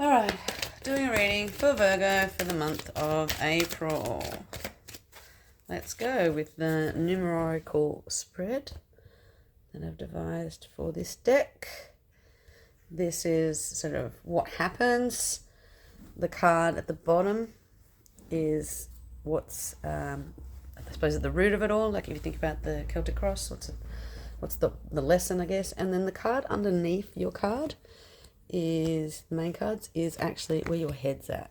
All right, doing a reading for Virgo for the month of April. Let's go with the NumerOracle spread that I've devised for this deck. This is sort of what happens. The card at the bottom is what's, I suppose, at the root of it all. Like if you think about the Celtic cross, what's the lesson, I guess. And then the card underneath your card is, the main cards, is actually where your head's at.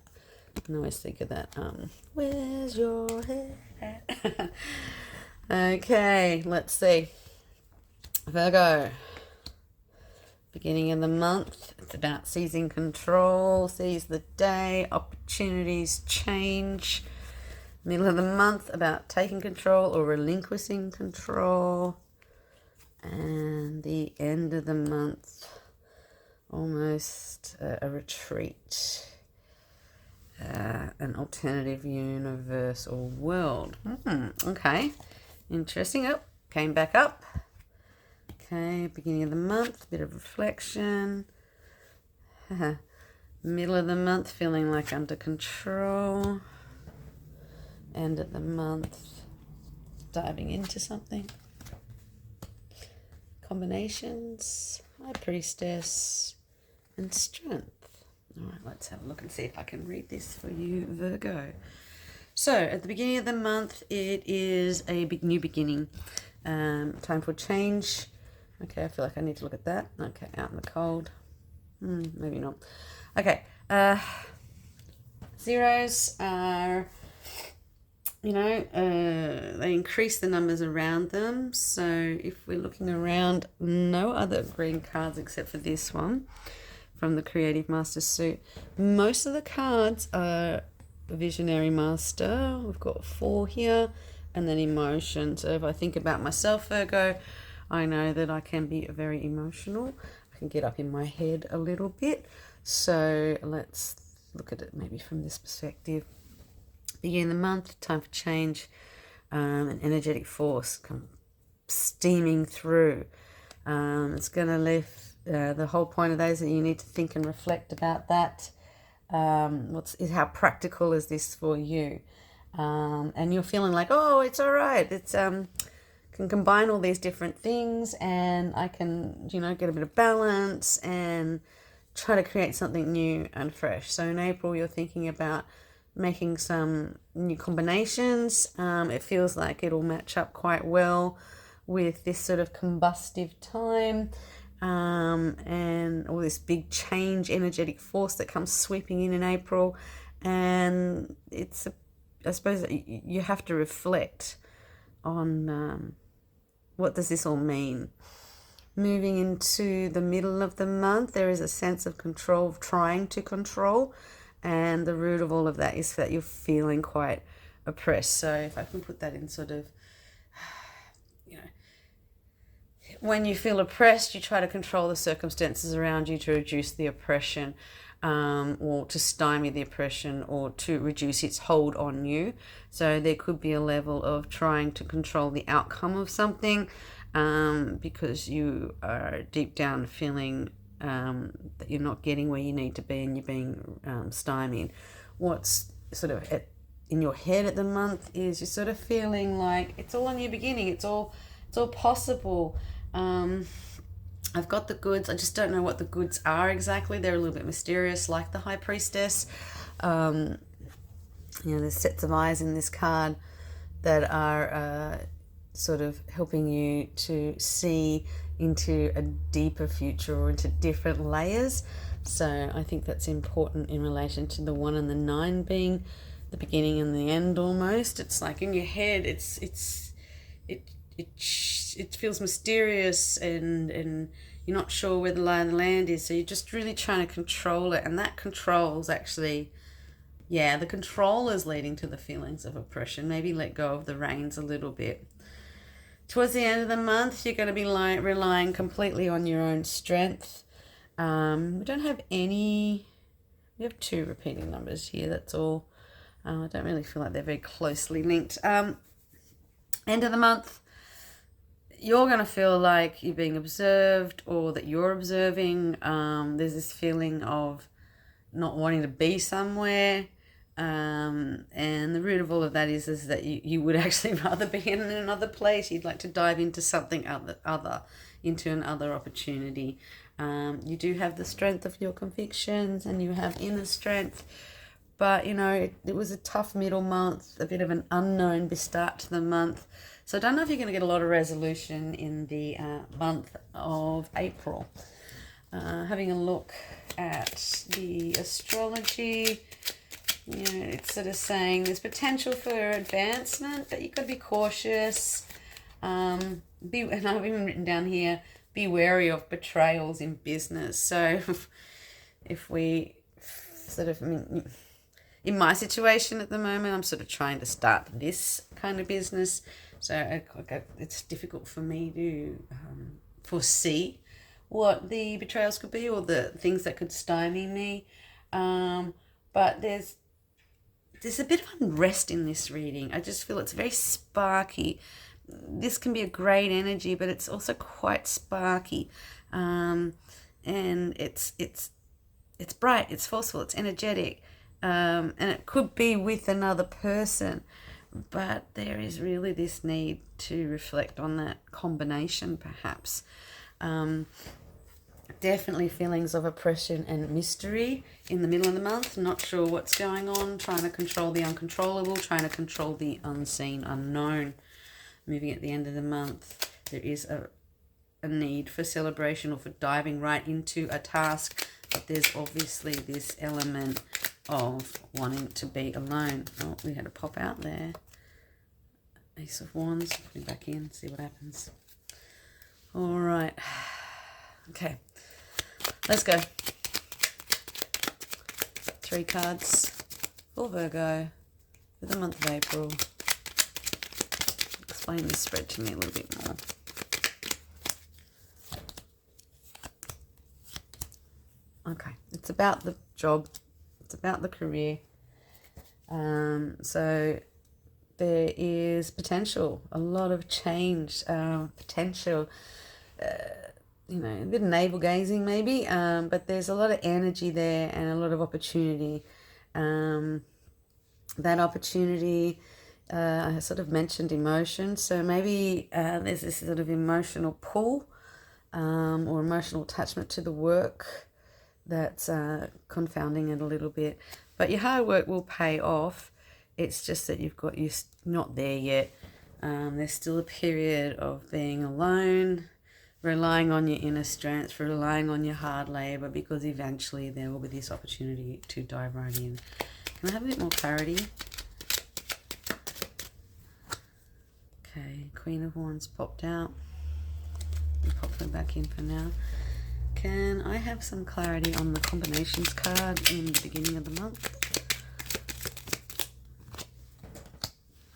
I always think of that. Where's your head at? Okay, let's see. Virgo. Beginning of the month, it's about seizing control, seize the day, opportunities change. Middle of the month, about taking control or relinquishing control. And the end of the month, almost a retreat, an alternative universe or world. Okay, interesting. Oh, came back up. Okay, beginning of the month, bit of reflection. Middle of the month, feeling like under control. End of the month, diving into something. Combinations, High Priestess, and Strength. All right, let's have a look and see if I can read this for you, Virgo. So, at the beginning of the month, it is a big new beginning. Time for change. Okay, I feel like I need to look at that. Okay, out in the cold. Maybe not. Okay, zeros are, they increase the numbers around them. So if we're looking around, no other green cards except for this one from the Creative Master suit. Most of the cards are Visionary Master. We've got 4 here, and then emotion. So if I think about myself, Virgo, I know that I can be very emotional. I can get up in my head a little bit. So let's look at it maybe from this perspective. Beginning of the month, time for change, an energetic force come steaming through. It's going to lift, the whole point of that is that you need to think and reflect about that. How practical is this for you? And you're feeling like, oh, it's all right. It's can combine all these different things, and I can, get a bit of balance and try to create something new and fresh. So in April, you're thinking about making some new combinations. It feels like it'll match up quite well with this sort of combustive time, and all this big change, energetic force that comes sweeping in April. And I suppose you have to reflect on what does this all mean. Moving into the middle of the month, there is a sense of control, of trying to control, and the root of all of that is that you're feeling quite oppressed. So if I can put that in sort of, when you feel oppressed, you try to control the circumstances around you to reduce the oppression, or to stymie the oppression, or to reduce its hold on you. So there could be a level of trying to control the outcome of something, because you are deep down feeling that you're not getting where you need to be, and you're being stymied. What's sort of in your head at the month is you're sort of feeling like it's all a new beginning. It's all possible. I've got the goods. I just don't know what the goods are exactly. They're a little bit mysterious, like the High Priestess. There's sets of eyes in this card that are sort of helping you to see into a deeper future or into different layers. So I think that's important in relation to the 1 and the 9 being the beginning and the end almost. It's like in your head, it feels mysterious, and you're not sure where the lie of the land is, so you're just really trying to control it, and that control's actually, the control is leading to the feelings of oppression. Maybe let go of the reins a little bit. Towards the end of the month, you're going to be relying completely on your own strength. We don't have any, we have 2 repeating numbers here, that's all. I don't really feel like they're very closely linked. End of the month, you're going to feel like you're being observed, or that you're observing. There's this feeling of not wanting to be somewhere. And the root of all of that is that you would actually rather be in another place. You'd like to dive into something into another opportunity. You do have the strength of your convictions and you have inner strength. But, it was a tough middle month, a bit of an unknown start to the month. So I don't know if you're going to get a lot of resolution in the month of April. Having a look at the astrology, it's sort of saying there's potential for advancement, but you've got to be cautious. And I've even written down here, be wary of betrayals in business. So if we sort of, in my situation at the moment, I'm sort of trying to start this kind of business. So it's difficult for me to foresee what the betrayals could be or the things that could stymie me. But there's a bit of unrest in this reading. I just feel it's very sparky. This can be a great energy, but it's also quite sparky. And it's bright, it's forceful, it's energetic. And it could be with another person. But there is really this need to reflect on that combination, perhaps. Definitely feelings of oppression and mystery in the middle of the month. Not sure what's going on. Trying to control the uncontrollable. Trying to control the unseen, unknown. Moving at the end of the month, there is a need for celebration or for diving right into a task. But there's obviously this element of wanting to be alone. Oh, we had a pop out there. Ace of Wands. Put it back in. See what happens. All right. Okay. Let's go. 3 cards for Virgo for the month of April. Explain this spread to me a little bit more. Okay, it's about the job. It's about the career. So there is potential, a lot of change, potential. A bit of navel gazing maybe, but there's a lot of energy there and a lot of opportunity. That opportunity, I sort of mentioned emotion, so maybe there's this sort of emotional pull or emotional attachment to the work that's confounding it a little bit. But your hard work will pay off. It's just that you're not there yet. There's still a period of being alone, relying on your inner strength, relying on your hard labor, because eventually there will be this opportunity to dive right in. Can I have a bit more clarity? Okay, Queen of Wands popped out. We'll pop them back in for now. Can I have some clarity on the combinations card in the beginning of the month?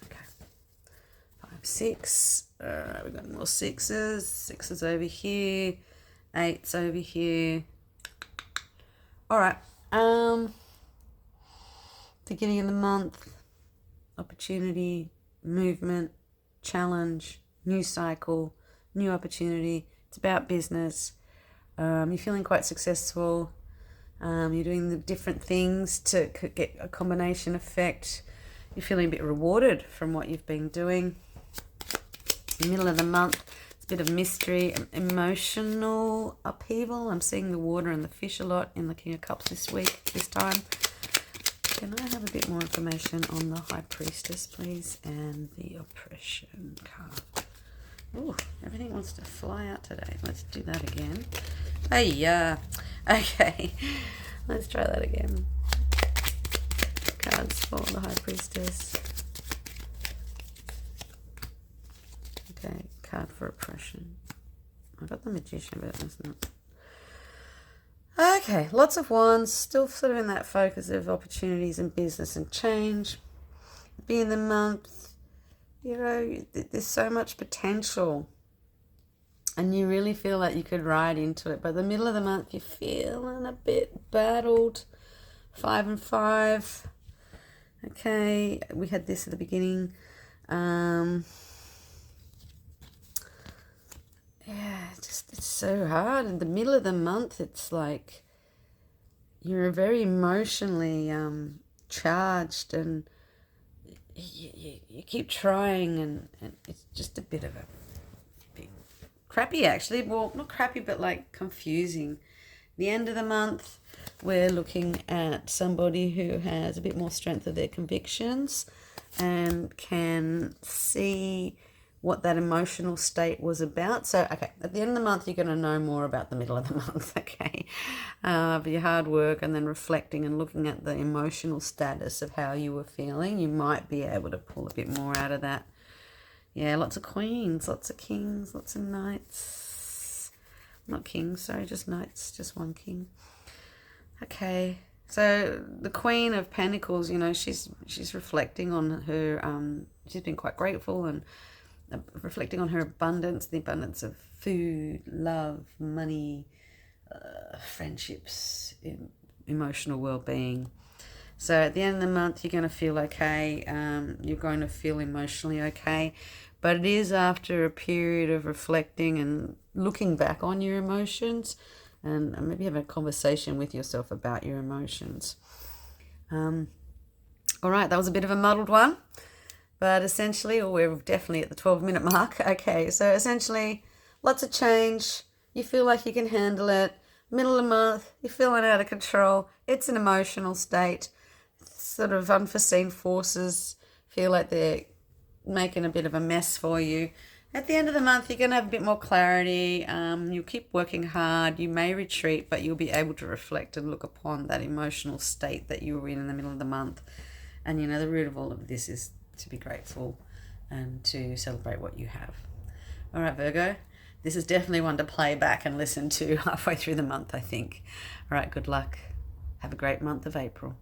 Okay. 5, 6. We've got more 6s. 6s over here. 8s over here. All right. Beginning of the month. Opportunity, movement, challenge, new cycle, new opportunity. It's about business. You're feeling quite successful. You're doing the different things to get a combination effect. You're feeling a bit rewarded from what you've been doing. Middle of the month, it's a bit of mystery, emotional upheaval. I'm seeing the water and the fish a lot in the King of Cups this time. Can I have a bit more information on the High Priestess, please, and the oppression card? Ooh, everything wants to fly out today. Let's do that again. Hey, yeah. Okay, let's try that again. Cards for the High Priestess. Okay, card for oppression. I got the Magician, but that's not. Okay, lots of wands, still sort of in that focus of opportunities and business and change. Being the month, there's so much potential. And you really feel like you could ride into it. By the middle of the month, you're feeling a bit battled. 5 and 5. Okay, we had this at the beginning. Yeah, it's so hard. In the middle of the month, it's like you're very emotionally charged, and you keep trying, and it's just a bit crappy, actually. Well, not crappy, but like confusing. The end of the month, we're looking at somebody who has a bit more strength of their convictions and can see what that emotional state was about. So, okay, at the end of the month, you're going to know more about the middle of the month, okay? But your hard work and then reflecting and looking at the emotional status of how you were feeling, you might be able to pull a bit more out of that. Yeah, lots of queens, lots of kings, lots of knights. Not kings, sorry, just knights, just one king. Okay, so the Queen of Pentacles, you know, she's reflecting on her, she's been quite grateful and reflecting on her abundance, the abundance of food, love, money, friendships, emotional well-being. So at the end of the month, you're going to feel okay. You're going to feel emotionally okay. But it is after a period of reflecting and looking back on your emotions, and maybe have a conversation with yourself about your emotions. All right, that was a bit of a muddled one. But essentially, we're definitely at the 12-minute mark. Okay, so essentially, lots of change. You feel like you can handle it. Middle of the month, you're feeling out of control. It's an emotional state. Sort of unforeseen forces feel like they're making a bit of a mess for you. At the end of the month, you're going to have a bit more clarity. You'll keep working hard. You may retreat, but you'll be able to reflect and look upon that emotional state that you were in the middle of the month. And, you know, the root of all of this is to be grateful and to celebrate what you have. All right, Virgo, this is definitely one to play back and listen to halfway through the month, I think. All right, good luck. Have a great month of April.